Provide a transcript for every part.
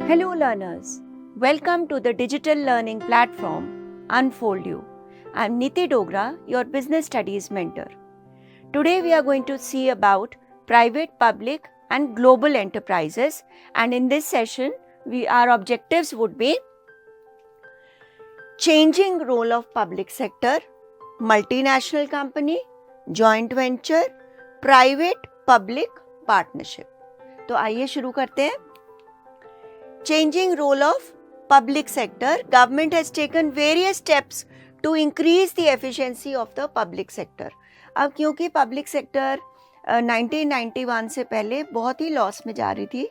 Hello learners, welcome to the digital learning platform Unfold You. I am Niti Dogra, your business studies mentor. Today we are going to see about private, public and global enterprises, and in this session our objectives would be changing role of public sector, multinational company, joint venture, private public partnership. तो आइए शुरू करते हैं. Changing role of public sector, government has taken various steps to increase the efficiency of the public sector. अब क्योंकि public sector 1991 से पहले बहुत ही लॉस में जा रही थी,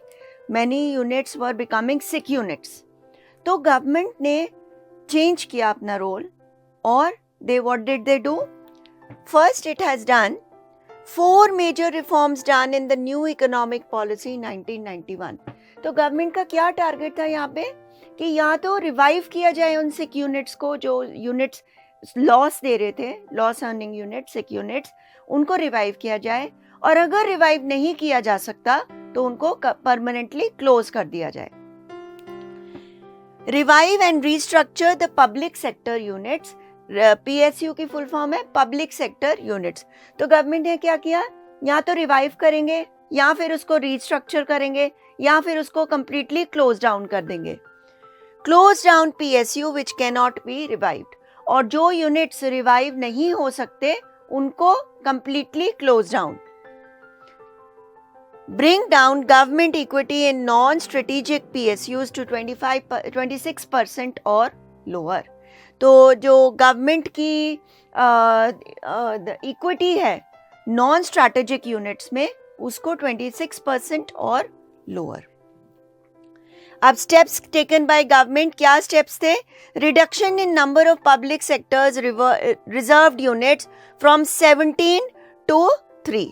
many units were becoming sick units. तो गवर्नमेंट ने चेंज किया अपना रोल और what did they do? First it has done 4 major reforms done in the new economic policy 1991. तो गवर्नमेंट का क्या टारगेट था यहाँ पे कि या तो रिवाइव किया जाए उन सिक यूनिट्स को जो यूनिट्स लॉस दे रहे थे, लॉस अर्निंग यूनिट, सिक यूनिट्स, उनको रिवाइव किया जाए, और अगर रिवाइव नहीं किया जा सकता तो उनको परमानेंटली क्लोज कर दिया जाए. Revive and restructure the public sector units. PSU की फुल फॉर्म है पब्लिक सेक्टर यूनिट्स. तो गवर्नमेंट ने क्या किया, या तो रिवाइव करेंगे या फिर उसको रीस्ट्रक्चर करेंगे या फिर उसको कंप्लीटली क्लोज डाउन कर देंगे. Close down PSU which can not be revived, और जो यूनिट्स रिवाइव नहीं हो सकते उनको completely close down. Bring down government equity in non strategic PSUs to 26% or lower. तो जो गवर्नमेंट की इक्विटी है नॉन स्ट्रैटेजिक यूनिट्स में, उसको 26% और लोअर. अब स्टेप्स टेकन बाय गवर्नमेंट, क्या स्टेप्स थे? Reduction in number of public sectors reserved units from 17 to 3.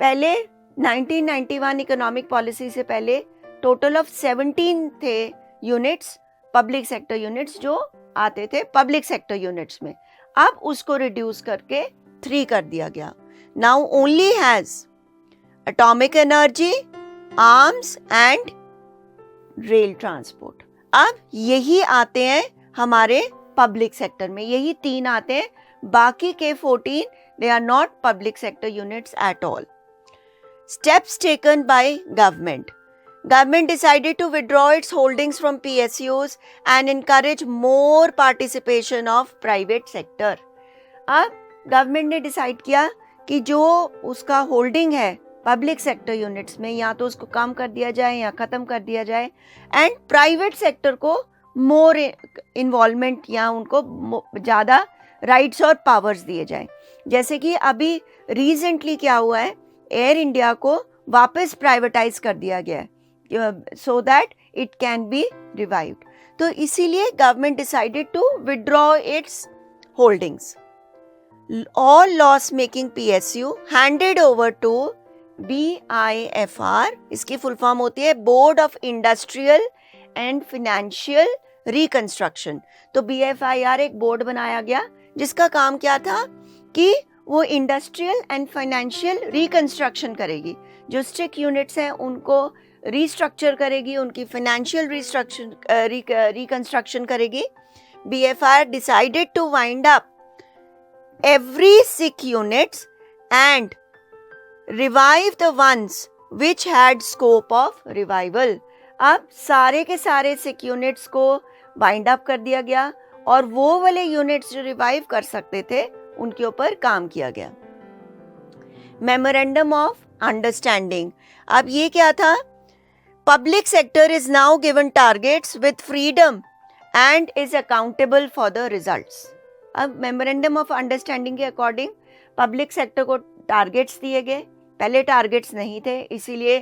पहले 1991 इकोनॉमिक पॉलिसी से पहले टोटल ऑफ 17 थे यूनिट्स, पब्लिक सेक्टर यूनिट्स जो आते थे पब्लिक सेक्टर यूनिट्स में. अब उसको रिड्यूस करके 3 कर दिया गया. Now only has atomic energy, arms and rail transport. अब यही आते हैं हमारे पब्लिक सेक्टर में, यही 3 आते हैं. बाकी के 14 they are not public sector units at all. Steps taken by government. Government decided to withdraw its holdings from PSUs and encourage more participation of private sector. अब गवर्नमेंट ने डिसाइड किया कि जो उसका होल्डिंग है पब्लिक सेक्टर यूनिट्स में, या तो उसको कम कर दिया जाए या ख़त्म कर दिया जाए, एंड प्राइवेट सेक्टर को मोर इन्वॉल्वमेंट या उनको ज़्यादा राइट्स और पावर्स दिए जाए. जैसे कि अभी रिसेंटली क्या हुआ है, एयर इंडिया को वापस प्राइवेटाइज कर दिया गया है so that it can be revived. तो इसीलिए government decided to withdraw its holdings. All loss making PSU handed over to BIFR. इसकी फुल फॉर्म होती है board of industrial and financial reconstruction. तो BIFR एक बोर्ड बनाया गया जिसका काम क्या था कि वो इंडस्ट्रियल एंड फाइनेंशियल रिकंस्ट्रक्शन करेगी. जो स्ट्रिक यूनिट्स हैं उनको रिस्ट्रक्चर करेगी, उनकी फाइनेंशियल रिकंस्ट्रक्शन करेगी. BIFR decided to wind up every sick units and revive the ones which had scope of revival. अब सारे के सारे सिक यूनिट्स को वाइंड अप कर दिया गया और वो वाले यूनिट्स जो रिवाइव कर सकते थे उनके ऊपर काम किया गया. Memorandum of understanding. अब ये क्या था? Public sector is now given targets with freedom and is accountable for the results. अब मेमोरेंडम ऑफ अंडरस्टैंडिंग के अकॉर्डिंग पब्लिक सेक्टर को टारगेट्स दिए गए. पहले टारगेट्स नहीं थे, इसीलिए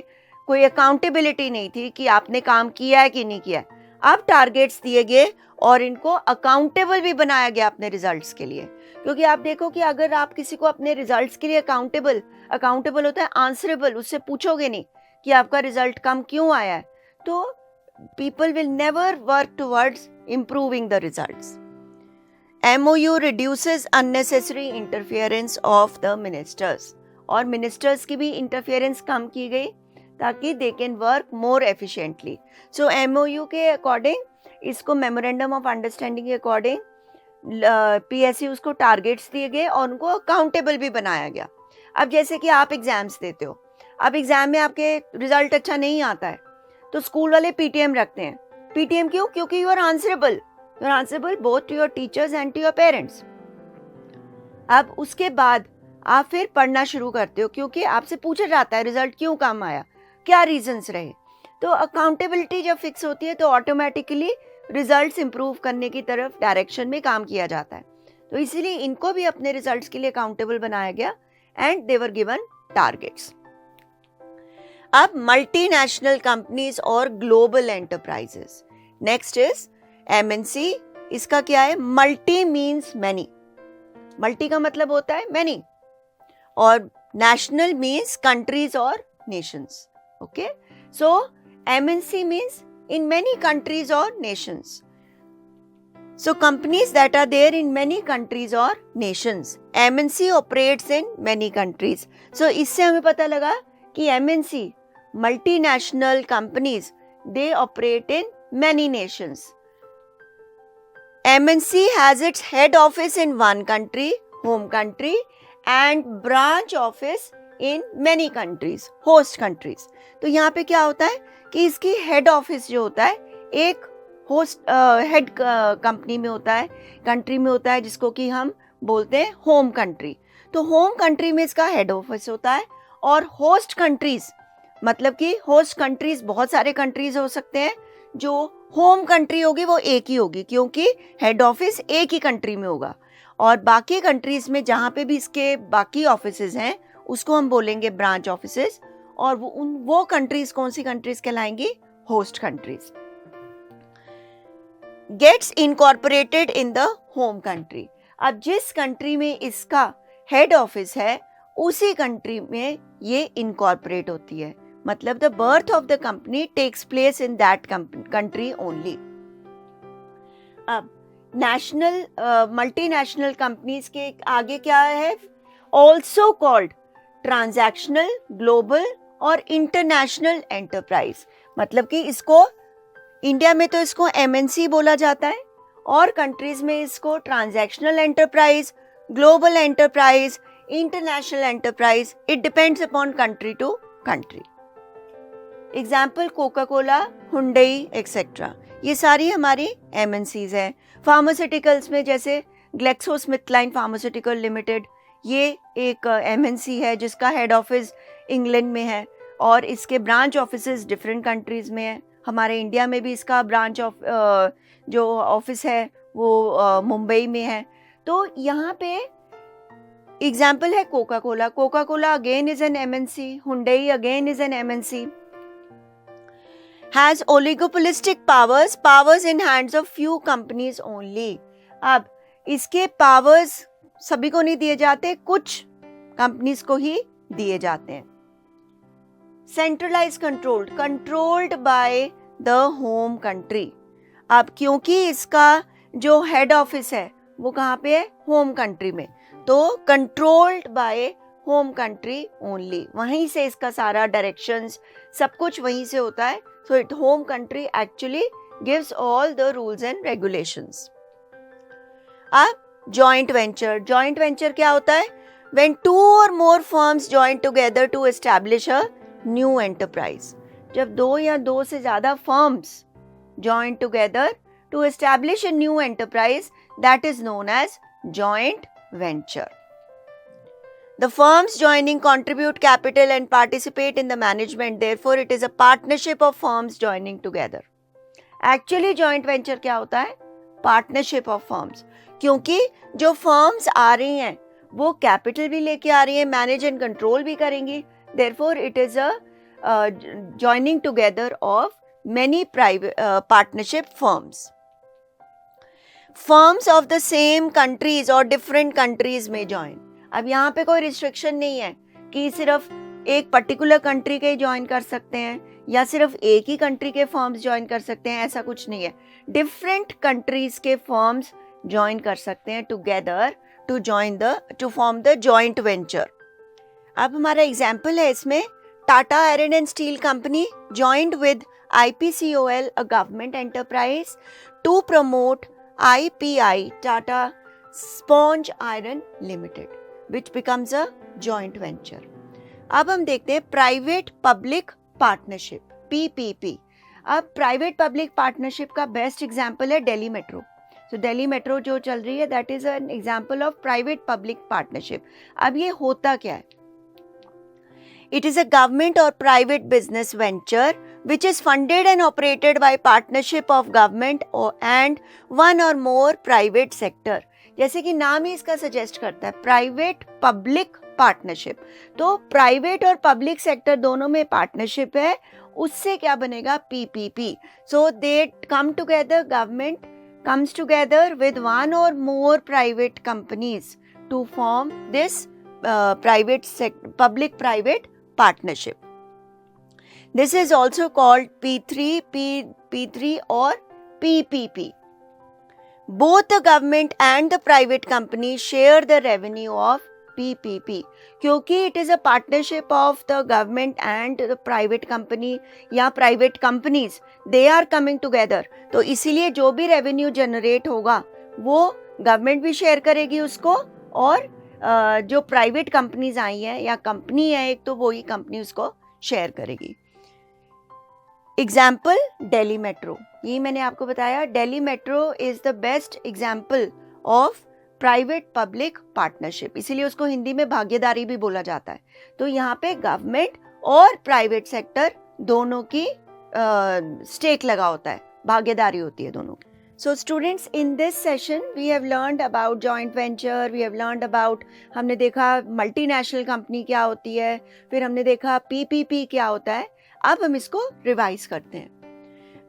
कोई अकाउंटेबिलिटी नहीं थी कि आपने काम किया है कि नहीं किया. अब टारगेट्स दिए गए और इनको अकाउंटेबल भी बनाया गया अपने रिजल्ट्स के लिए. क्योंकि आप देखो कि अगर आप किसी को अपने रिजल्ट्स के लिए अकाउंटेबल होता है आंसरेबल, उससे पूछोगे नहीं कि आपका रिजल्ट कम क्यों आया है, तो people will never work towards improving the results. MOU reduces unnecessary interference of the ministers. और मिनिस्टर्स की भी इंटरफेरेंस कम की गई. ताकि they can work more efficiently. So MOU के अकॉर्डिंग, इसको मेमोरेंडम ऑफ अंडरस्टैंडिंग के अकॉर्डिंग PSU उसको टारगेट्स दिए गए और उनको अकाउंटेबल भी बनाया गया. अब जैसे कि आप एग्जाम्स देते हो, अब एग्जाम में आपके रिजल्ट अच्छा नहीं आता है तो स्कूल वाले PTM रखते हैं. PTM क्यों? क्योंकि you are answerable both to your teachers and to your parents. अब उसके बाद आप फिर पढ़ना शुरू करते हो क्योंकि आपसे पूछा जाता है रिजल्ट क्यों कम आया, क्या रीजंस रहे. तो अकाउंटेबिलिटी जब फिक्स होती है तो ऑटोमेटिकली रिजल्ट्स इंप्रूव करने की तरफ डायरेक्शन में काम किया जाता है. तो इसीलिए इनको भी अपने रिजल्ट्स के लिए अकाउंटेबल बनाया गया and they were given targets. अब मल्टीनेशनल कंपनीज और global enterprises. Next is MNC. इसका क्या है? Multi means many. मल्टी का मतलब होता है मैनी और नेशनल मीन्स कंट्रीज और Nations. Okay, so MNC means in many countries or nations. So companies that are there in many countries or nations. MNC operates in many countries. So इससे हमें पता लगा कि MNC, multinational companies, they operate in many nations. MNC has its head office in one country, home country, and branch office in many countries, host countries. तो यहाँ पे क्या होता है कि इसकी हेड ऑफिस जो होता है एक होस्ट हेड कंपनी में होता है, कंट्री में होता है, जिसको कि हम बोलते हैं होम कंट्री. तो होम कंट्री में इसका हेड ऑफिस होता है. और होस्ट कंट्रीज मतलब कि होस्ट कंट्रीज बहुत सारे कंट्रीज हो सकते हैं, जो होम कंट्री होगी वो एक ही होगी क्योंकि हेड ऑफिस एक ही कंट्री में होगा. और बाकी कंट्रीज में जहाँ पे भी इसके बाकी ऑफिसेज हैं उसको हम बोलेंगे ब्रांच ऑफिसेज. और वो कंट्रीज कौन सी कंट्रीज कहलाएंगी? Host countries. Gets incorporated in the home country. अब जिस कंट्री में इसका हेड ऑफिस है उसी कंट्री में ये इनकॉर्पोरेट होती है. मतलब the birth of the company takes place in that country only. अब नेशनल मल्टीनेशनल कंपनीज के आगे क्या है? ऑल्सो कॉल्ड ट्रांजैक्शनल, ग्लोबल और इंटरनेशनल एंटरप्राइज. मतलब कि इसको इंडिया में तो इसको MNC बोला जाता है और कंट्रीज में इसको transactional enterprise, global enterprise, international enterprise. It depends upon country to country. Example Coca Cola, Hyundai etcetera, ये सारी हमारी MNCs हैं. फार्मास्यूटिकल्स में जैसे ग्लेक्सोस्मिथक्लाइन फार्मास्यूटिकल लिमिटेड, ये एक MNC है जिसका हेड ऑफिस इंग्लैंड में है और इसके ब्रांच ऑफिसेज डिफरेंट कंट्रीज में है. हमारे इंडिया में भी इसका ब्रांच जो ऑफिस है वो मुंबई में है. तो यहाँ पे एग्जाम्पल है Coca Cola. Coca Cola again is an MNC. Hyundai again is an MNC. Has oligopolistic powers in hands of few companies only. अब इसके पावर्स सभी को नहीं दिए जाते, कुछ कंपनीज को ही दिए जाते हैं. Centralise controlled by the home country. अब क्योंकि इसका जो हेड ऑफिस है वो कहाँ पे है? होम कंट्री में. तो controlled by home country only. वहीं से इसका सारा डायरेक्शंस सब कुछ वहीं से होता है. So it home country actually gives all the rules and regulations. अब जॉइंट वेंचर क्या होता है? When two or more firms join together to establish a new enterprise. जब दो या दो से ज़्यादा firms join together to establish a new enterprise, that is known as joint venture. The firms joining contribute capital and participate in the management. Therefore, it is a partnership of firms joining together. Actually, joint venture क्या होता है? Partnership of firms. क्योंकि जो firms आ रही हैं वो capital भी लेके आ रही है, मैनेज एंड कंट्रोल भी करेंगी. Therefore it is a joining together of many private partnership firms of the same countries और डिफरेंट कंट्रीज में ज्वाइन. अब यहाँ पे कोई रिस्ट्रिक्शन नहीं है कि सिर्फ एक पर्टिकुलर कंट्री के ज्वाइन कर सकते हैं या सिर्फ एक ही कंट्री के फर्म्स ज्वाइन कर सकते हैं, ऐसा कुछ नहीं है. डिफरेंट कंट्रीज के फर्म्स ज्वाइन कर सकते हैं together to form the joint venture. अब हमारा एग्जाम्पल है इसमें Tata Iron and Steel Company joined with IPCOL, a government enterprise, to promote IPI, Tata Sponge Iron Limited, which becomes a joint venture. अब हम देखते हैं प्राइवेट पब्लिक पार्टनरशिप, PPP. अब private public partnership का best example है Delhi metro. तो Delhi metro जो चल रही है, that is an example of private public partnership. अब ये होता क्या है? It is a government or private business venture which is funded and operated by partnership of government and one or more private sector. जैसे कि नाम ही इसका suggest करता है, प्राइवेट पब्लिक पार्टनरशिप. तो प्राइवेट और पब्लिक सेक्टर दोनों में पार्टनरशिप है, उससे क्या बनेगा? PPP. So they come together, government comes together with one or more private companies to form this public-private partnership. This is also called P3 or PPP. Both the government and the private company share the revenue of PPP. क्योंकि it is a partnership of the government and the private company या private companies, they are coming together. तो इसीलिए जो भी revenue generate होगा वो government भी share करेगी उसको, और जो प्राइवेट कंपनीज आई हैं या कंपनी है एक, तो वो ही कंपनी उसको शेयर करेगी. एग्जाम्पल दिल्ली मेट्रो, ये मैंने आपको बताया. Delhi metro is the best example of private public partnership, इसीलिए उसको हिंदी में भागीदारी भी बोला जाता है. तो यहाँ पे गवर्नमेंट और प्राइवेट सेक्टर दोनों की स्टेक लगा होता है, भागीदारी होती है दोनों की. So students, in this session we have learned about joint venture, we have learned about, हमने देखा मल्टीनेशनल कंपनी क्या होती है, फिर हमने देखा PPP क्या होता है. अब हम इसको रिवाइज करते हैं.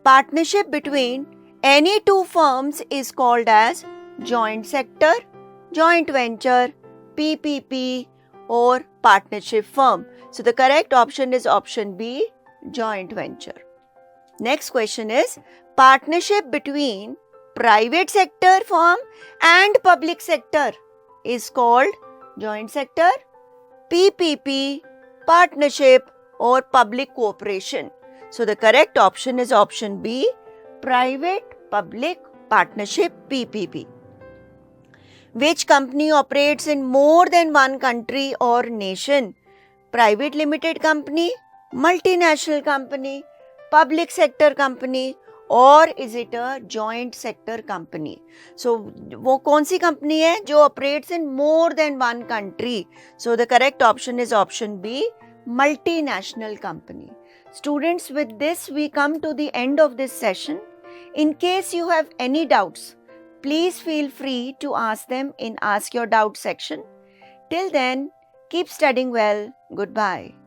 Partnership between any two firms is called as joint sector, joint venture, PPP और partnership firm. So the correct option is option B, joint venture. Next question is partnership between private sector firm and public sector is called joint sector, PPP, partnership or public cooperation. So the correct option is option B, private public partnership, PPP. Which company operates in more than one country or nation? Private limited company, multinational company, public sector company, or is it a joint sector company? So वो कौन सी company है जो operates in more than one country? So the correct option is option B, multinational company. Students, with this we come to the end of this session. In case you have any doubts, please feel free to ask them in Ask Your Doubt section. Till then, keep studying well. Goodbye.